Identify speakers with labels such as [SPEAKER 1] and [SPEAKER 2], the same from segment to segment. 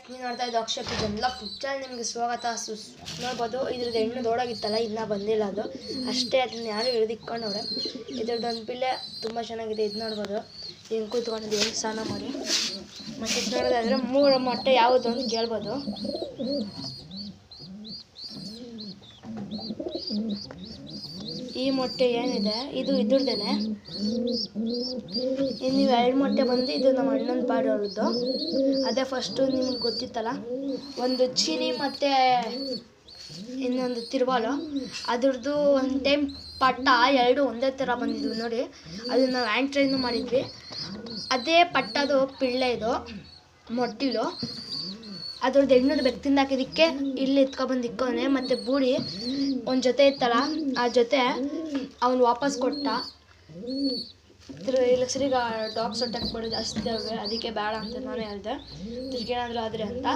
[SPEAKER 1] ನೀವು ನೋಡ್ತಾ ಇದ್ದು ಅಕ್ಷಯ್ ಎಲ್ಲ ಫುಡ್ ಚಾನಲ್ ನಿಮಗೆ ಸ್ವಾಗತ. ನೋಡ್ಬೋದು ಇದ್ರದ್ದು ಹೆಣ್ಣು ದೊಡ್ಡಾಗಿತ್ತಲ್ಲ, ಇನ್ನೂ ಬಂದಿಲ್ಲ ಅದು ಅಷ್ಟೇ. ಅದನ್ನ ಯಾರು ಹಿಡಿದಿಕ್ಕೊಂಡವ್ರೆ. ಇದ್ರದ್ದೊಂದು ಪಿಲ್ಲೆ ತುಂಬ ಚೆನ್ನಾಗಿದೆ. ಇದು ನೋಡ್ಬೋದು ಹೆಂಗೆ ಕೂತ್ಕೊಂಡಿದ್ದು, ಹೆಂಗೆ ಸ್ನಾನ ಮಾಡಿ. ಮತ್ತು ನೋಡೋದಾದರೆ 3 ಮೊಟ್ಟೆ ಯಾವುದು ಅಂತ ಕೇಳ್ಬೋದು. ಈ ಮೊಟ್ಟೆ ಏನಿದೆ ಇದು ಇದ್ರದ್ದೇನೆ. ಇನ್ನು 2 ಮೊಟ್ಟೆ ಬಂದು ಇದು ನಮ್ಮ ಅಣ್ಣನ ಪಾಡೋಳದ್ದು. ಅದೇ ಫಸ್ಟು ನಿಮ್ಗೆ ಗೊತ್ತಿತ್ತಲ್ಲ, ಒಂದು ಚೀನಿ ಮತ್ತು ಇನ್ನೊಂದು ತಿರುವಾಲು. ಅದ್ರದ್ದು ಒಂದು ಟೈಮ್ ಪಟ್ಟ 2 ಒಂದೇ ಥರ ಬಂದಿದ್ವು ನೋಡಿ. ಅದನ್ನು ನಾವು ಹ್ಯಾಂಡ್ ಟ್ರೈನು ಮಾಡಿದ್ವಿ. ಅದೇ ಪಟ್ಟದು ಪಿಳ್ಳೆ ಇದು ಮೊಟ್ಟಿಲು. ಅದ್ರದ್ದು ಹೆಣ್ಣದು ಬೆಕ್ತಿಂದ ಹಾಕಿದ್ದಕ್ಕೆ ಇಲ್ಲಿ ಎತ್ಕೊಬಂದು ಇಕ್ಕೋನೆ. ಮತ್ತು ಬೂಡಿ ಒಂದು ಜೊತೆ ಇತ್ತಲ್ಲ, ಆ ಜೊತೆ ಅವನು ವಾಪಸ್ ಕೊಟ್ಟ. ಇಲ್ಲ ಸರಿಗ ಡಾಗ್ಸ್ ಅಟ್ಯಾಕ್ ಮಾಡೋದು ಜಾಸ್ತಿ ಅವೆ, ಅದಕ್ಕೆ ಬೇಡ ಅಂತ ನಾನು ಹೇಳಿದೆ. ತಿರ್ಗೇನಾದರೂ ಆದರೆ ಅಂತ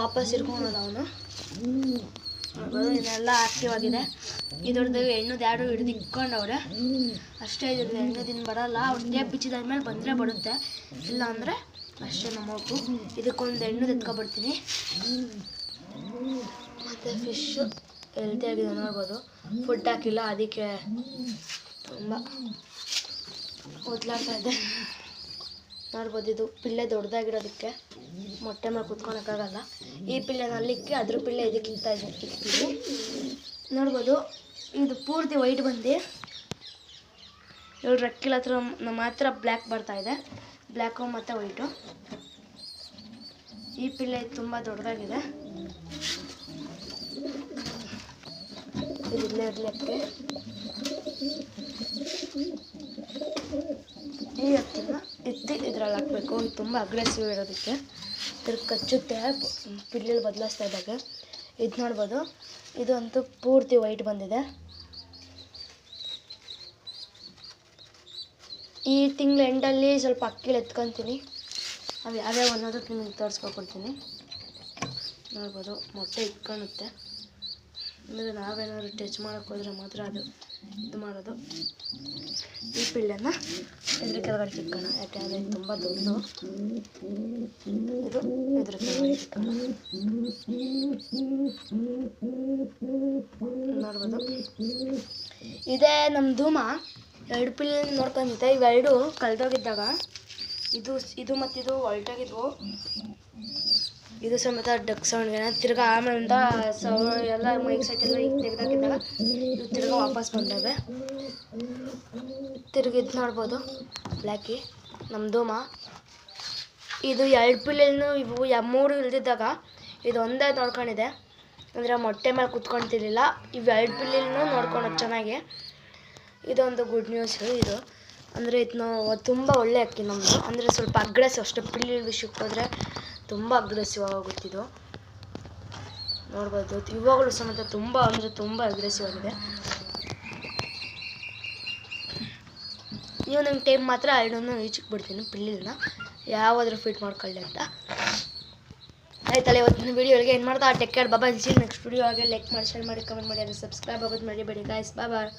[SPEAKER 1] ವಾಪಸ್ ಇರ್ಕೊಳೋದು ಅವನು. ಇದೆಲ್ಲ ಆಕ್ಟಿವ್ ಆಗಿದೆ. ಇದ್ರದ್ದು ಹೆಣ್ಣದು ಯಾರು ಹಿಡಿದು ಇಕ್ಕೊಂಡವ್ರೆ ಅಷ್ಟೇ. ಇದ್ರದ್ದು ಹೆಣ್ಣದಿನ ಬರೋಲ್ಲ. ಅವ್ರು ಟೇಪ್ ಬಿಚ್ಚಿದಾದ್ಮೇಲೆ ಬಂದರೆ ಬರುತ್ತೆ, ಇಲ್ಲ ಅಂದರೆ ಅಷ್ಟೇ ನಮ್ಮ ಹೋಗು. ಇದಕ್ಕೊಂದು ಹೆಣ್ಣು ಎತ್ಕೊಬಿಡ್ತೀನಿ. ಮತ್ತು ಫಿಶ್ಶು ಹೆಲ್ತಿಯಾಗಿದೆ ನೋಡ್ಬೋದು. ಫುಡ್ ಹಾಕಿಲ್ಲ, ಅದಕ್ಕೆ ತುಂಬ ಓದ್ಲಾಡ್ತಾ ಇದೆ ನೋಡ್ಬೋದು. ಇದು ಪಿಲ್ಲೆ ದೊಡ್ಡದಾಗಿರೋದಕ್ಕೆ ಮೊಟ್ಟೆ ಮೇಲೆ ಕುತ್ಕೊಳಕ್ಕಾಗಲ್ಲ. ಈ ಪಿಲ್ಲೆನ ಅಲ್ಲಿಕ್ಕೆ, ಅದ್ರ ಪಿಲ್ಲೆ ಇದಕ್ಕೆ ಇಕ್ತೀವಿ ನೋಡ್ಬೋದು. ಇದು ಪೂರ್ತಿ ವೈಟ್ ಬಂದು ಇವ್ರು ರೆಕ್ಕಿಲ ಹತ್ರ ಮಾತ್ರ ಬ್ಲ್ಯಾಕ್ ಬರ್ತಾಯಿದೆ, ಬ್ಲ್ಯಾಕು ಮತ್ತು ವೈಟು. ಈ ಪಿಲ್ಲೆ ತುಂಬ ದೊಡ್ಡದಾಗಿದೆ. ಇದಿಲ್ಲೇ ಇರಲಿಕ್ಕೆ ಈ ಹತ್ತಿನ ಎತ್ತಿ ಇದ್ರಲ್ಲಿ ಹಾಕಬೇಕು. ಇದು ತುಂಬ ಅಗ್ರೆಸಿವ್ ಇರೋದಕ್ಕೆ ತಿರ್ಗಿ ಕಚ್ಚುತ್ತೆ ಪಿಲ್ಲೆಲ್ಲಿ ಬದಲಾಯಿಸ್ತಾ ಇದ್ದಾಗ. ಇದು ನೋಡ್ಬೋದು, ಇದು ಅಂತೂ ಪೂರ್ತಿ ವೈಟ್ ಬಂದಿದೆ. ಈ ತಿಂಗಳ ಎಂಡಲ್ಲಿ ಸ್ವಲ್ಪ ಅಕ್ಕಿಲಿ ಎತ್ಕೊತೀನಿ. ಅವು ಯಾವ್ಯಾವ ಅನ್ನೋದಕ್ಕೆ ನಿಮಗೆ ತೋರಿಸ್ಕೊಡ್ತೀನಿ. ನೋಡ್ಬೋದು ಮೊಟ್ಟೆ ಇಟ್ಕೊಳುತ್ತೆ. ಅಂದರೆ ನಾವೇನಾದ್ರು ಟಚ್ ಮಾಡೋಕ್ಕೆ ಹೋದರೆ ಮಾತ್ರ ಅದು ಇದು ಮಾಡೋದು. ಈ ಪಿಲ್ಲೆನ ಇದ್ರ ಕೆಳಗಡೆ ಇಟ್ಕೋಣ, ಯಾಕೆಂದರೆ ಇದು ತುಂಬ ದೊಡ್ಡದು. ಇದು ಇದ್ರ ಕೆಳಗಡೆ ಇಟ್ಕೋಣ. ನೋಡ್ಬೋದು ಇದೇ ನಮ್ಮ ಧೂಮ 2 ಪಿಲ್ಲೆ ನೋಡ್ಕೊಂಡಿದ್ದೆ. ಇವೆರಡು ಕಳೆದೋಗಿದ್ದಾಗ ಇದು ಮತ್ತಿದು ಹೊಲ್ಟಾಗಿದ್ವು. ಇದು ಸಮೇತ ಡಕ್ ಸೌಂಡ್ಗೆ ತಿರ್ಗಾ ಆಮೇಲಿಂದ ಎಲ್ಲ ಮೈಕ್ ಸೆಟ್ ಎಲ್ಲ ಈಗ ತೆಗೆದಾಕಿದ್ದಾಗ ಇವು ತಿರ್ಗಾ ವಾಪಸ್ ಬಂದವೆ. ತಿರ್ಗಿದ್ದು ನೋಡ್ಬೋದು ಬ್ಲ್ಯಾಕಿ ನಮ್ಮ ಧೂಮ. ಇದು 2 ಪಿಲ್ಲೆನೂ ಇವು 3 ಇಲ್ದಿದ್ದಾಗ ಇದು ಒಂದೇ ನೋಡ್ಕೊಂಡಿದೆ. ಅಂದರೆ ಮೊಟ್ಟೆ ಮೇಲೆ ಕುತ್ಕೊಳ್ತಿರ್ಲಿಲ್ಲ. ಇವು 2 ಪಿಲ್ಲೆನೂ ನೋಡ್ಕೊಳೋದು ಚೆನ್ನಾಗಿ. ಇದೊಂದು ಗುಡ್ ನ್ಯೂಸು. ಇದು ಅಂದರೆ ಇದನ್ನು ತುಂಬ ಒಳ್ಳೆ ಅಕ್ಕಿ ನಮ್ಮದು. ಅಂದರೆ ಸ್ವಲ್ಪ ಅಗ್ರೆಸಿವ್ ಅಷ್ಟೇ. ಪಿಲ್ಲಿ ವಿಷಯಕ್ಕೆ ಹೋದರೆ ತುಂಬ ಅಗ್ರೆಸಿವ್ ಆಗೋಗುತ್ತಿದ್ದು ನೋಡ್ಬೋದು. ಇವಾಗಲೂ ಸಮೇತ ತುಂಬ ಅಂದರೆ ತುಂಬ ಅಗ್ರೆಸಿವ್ ಆಗಿದೆ. ನೀವು ನಂಗೆ ಟೈಮ್ ಮಾತ್ರ 2 ಈಚಕ್ಕೆ ಬಿಡ್ತೀನಿ ಪಿಲ್ಲಿನ, ಯಾವುದಾದ್ರೂ ಫಿಟ್ ಮಾಡ್ಕೊಳ್ಳಿ ಅಂತ. ಆಯ್ತಲ್ಲ, ಇವತ್ತಿನ ವೀಡಿಯೋಗೆ ಏನು ಮಾಡ್ತಾ ಟೇಕ್ ಕೇರ್, ಬಾಯ್. ನೆಕ್ಸ್ಟ್ ವೀಡಿಯೋ ಆಗಿ ಲೈಕ್ ಮಾಡಿ, ಶೇರ್ ಮಾಡಿ, ಕಮೆಂಟ್ ಮಾಡಿ, ಅದು ಸಬ್ಸ್ಕ್ರೈಬ್ ಆಗೋದು ಮರಿಬೇಡಿ ಗಾಯ್ಸ್. ಬಾಯ್.